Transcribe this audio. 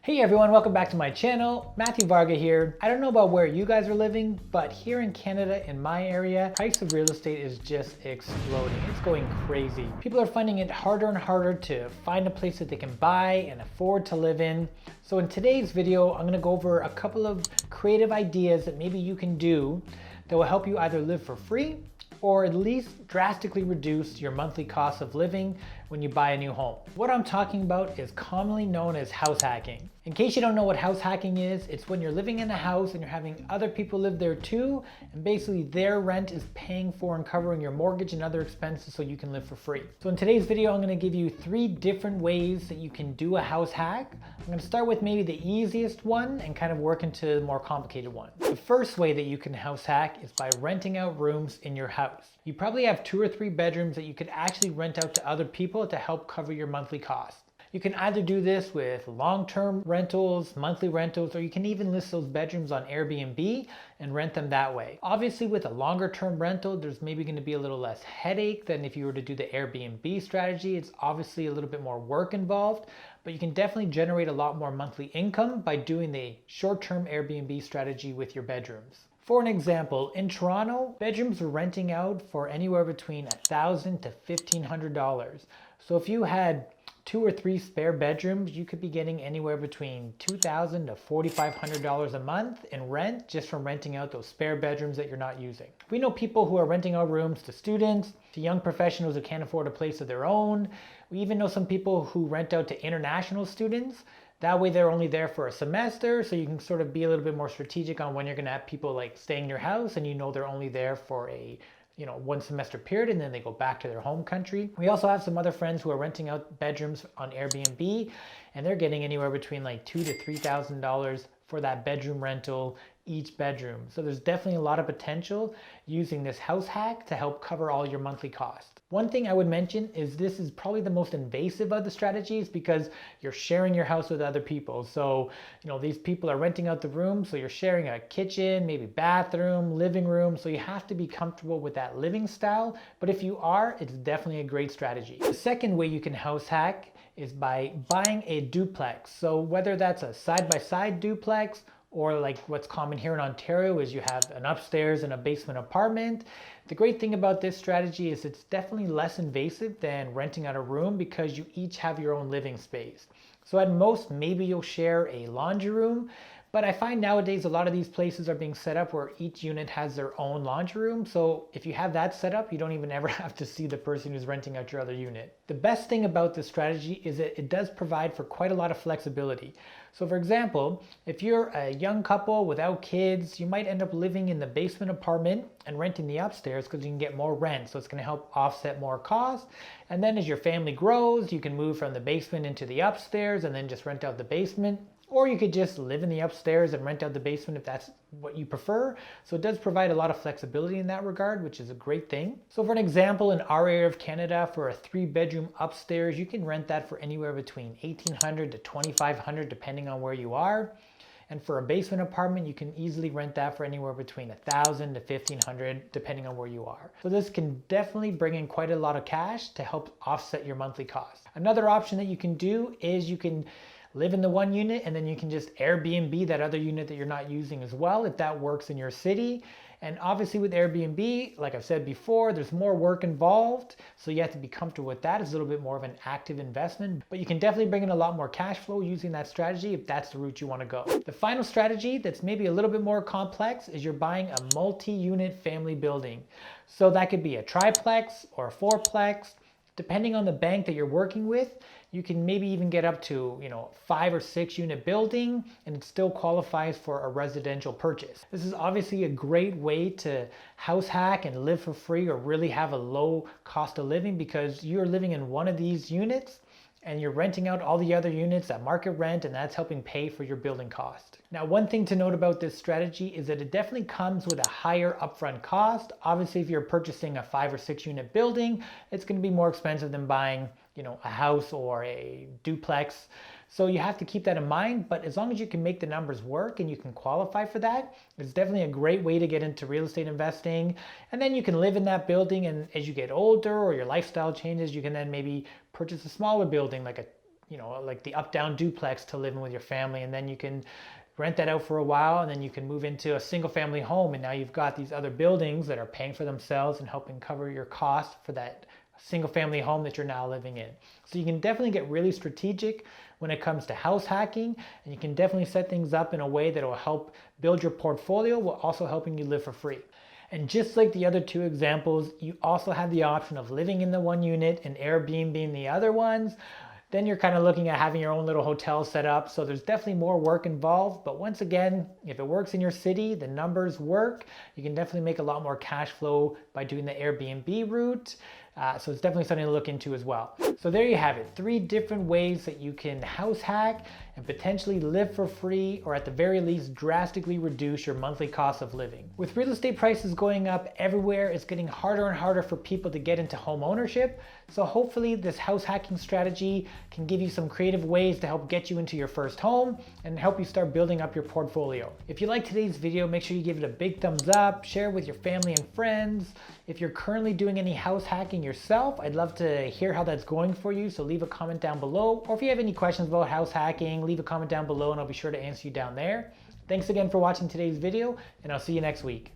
Hey everyone, welcome back to my channel. Matthew Varga here. I don't know about where you guys are living, but here in Canada, in my area, price of real estate is just exploding. It's going crazy. People are finding it harder and harder to find a place that they can buy and afford to live in. So in today's video, I'm gonna go over a couple of creative ideas that maybe you can do that will help you either live for free or at least drastically reduce your monthly cost of living when you buy a new home. What I'm talking about is commonly known as house hacking. In case you don't know what house hacking is, it's when you're living in a house and you're having other people live there too, and basically their rent is paying for and covering your mortgage and other expenses so you can live for free. So in today's video, I'm gonna give you 3 different ways that you can do a house hack. I'm gonna start with maybe the easiest one and kind of work into the more complicated one. The first way that you can house hack is by renting out rooms in your house. You probably have 2 or 3 bedrooms that you could actually rent out to other people to help cover your monthly cost. You can either do this with long-term rentals, monthly rentals, or you can even list those bedrooms on Airbnb and rent them that way. Obviously, with a longer-term rental, there's maybe going to be a little less headache than if you were to do the Airbnb strategy. It's obviously a little bit more work involved, but you can definitely generate a lot more monthly income by doing the short-term Airbnb strategy with your bedrooms. For an example, in Toronto, bedrooms are renting out for anywhere between $1,000 to $1,500. So if you had 2 or 3 spare bedrooms, you could be getting anywhere between $2,000 to $4,500 a month in rent just from renting out those spare bedrooms that you're not using. We know people who are renting out rooms to students, to young professionals who can't afford a place of their own. We even know some people who rent out to international students. That way they're only there for a semester, so you can sort of be a little bit more strategic on when you're gonna have people like staying in your house and you know they're only there for a 1 semester period and then they go back to their home country. We also have some other friends who are renting out bedrooms on Airbnb and they're getting anywhere between like $2,000 to $3,000 for that bedroom rental each bedroom. So there's definitely a lot of potential using this house hack to help cover all your monthly costs. One thing I would mention is this is probably the most invasive of the strategies because you're sharing your house with other people. So, these people are renting out the room, so you're sharing a kitchen, maybe bathroom, living room. So you have to be comfortable with that living style. But if you are, it's definitely a great strategy. The second way you can house hack is by buying a duplex. So whether that's a side-by-side duplex or like what's common here in Ontario is you have an upstairs and a basement apartment. The great thing about this strategy is it's definitely less invasive than renting out a room because you each have your own living space. So at most, maybe you'll share a laundry room, but I find nowadays a lot of these places are being set up where each unit has their own laundry room. So if you have that set up, you don't even ever have to see the person who's renting out your other unit. The best thing about this strategy is that it does provide for quite a lot of flexibility. So for example, if you're a young couple without kids, you might end up living in the basement apartment and renting the upstairs because you can get more rent. So it's going to help offset more costs. And then as your family grows, you can move from the basement into the upstairs and then just rent out the basement. Or you could just live in the upstairs and rent out the basement if that's what you prefer. So it does provide a lot of flexibility in that regard, which is a great thing. So for an example, in our area of Canada, for a 3-bedroom upstairs, you can rent that for anywhere between $1,800 to $2,500 depending on where you are. And for a basement apartment, you can easily rent that for anywhere between $1,000 to $1,500 depending on where you are. So this can definitely bring in quite a lot of cash to help offset your monthly costs. Another option that you can do is you can live in the one unit and then you can just Airbnb that other unit that you're not using as well if that works in your city. And obviously with Airbnb, like I've said before, there's more work involved, so you have to be comfortable with that. It's a little bit more of an active investment, but you can definitely bring in a lot more cash flow using that strategy if that's the route you want to go. The final strategy that's maybe a little bit more complex is you're buying a multi-unit family building. So that could be a triplex or a fourplex. Depending on the bank that you're working with, you can maybe even get up to 5 or 6 unit building and it still qualifies for a residential purchase. This is obviously a great way to house hack and live for free or really have a low cost of living because you're living in one of these units and you're renting out all the other units at market rent, and that's helping pay for your building cost. Now, one thing to note about this strategy is that it definitely comes with a higher upfront cost. Obviously, if you're purchasing a 5 or 6 unit building, it's going to be more expensive than buying a house or a duplex. So you have to keep that in mind, but as long as you can make the numbers work and you can qualify for that, it's definitely a great way to get into real estate investing. And then you can live in that building, and as you get older or your lifestyle changes, you can then maybe purchase a smaller building like a like the up-down duplex to live in with your family, and then you can rent that out for a while, and then you can move into a single family home, and now you've got these other buildings that are paying for themselves and helping cover your cost for that single family home that you're now living in. So you can definitely get really strategic when it comes to house hacking, and you can definitely set things up in a way that will help build your portfolio while also helping you live for free. And just like the other two examples, you also have the option of living in the one unit and Airbnb in the other ones. Then you're kind of looking at having your own little hotel set up. So there's definitely more work involved. But once again, if it works in your city, the numbers work, you can definitely make a lot more cash flow by doing the Airbnb route. So it's definitely something to look into as well. So there you have it, 3 different ways that you can house hack and potentially live for free, or at the very least drastically reduce your monthly cost of living. With real estate prices going up everywhere, it's getting harder and harder for people to get into home ownership. So hopefully this house hacking strategy can give you some creative ways to help get you into your first home and help you start building up your portfolio. If you like today's video, make sure you give it a big thumbs up, share it with your family and friends. If you're currently doing any house hacking yourself, I'd love to hear how that's going for you, so leave a comment down below. Or if you have any questions about house hacking, leave a comment down below and I'll be sure to answer you down there. Thanks again for watching today's video, and I'll see you next week.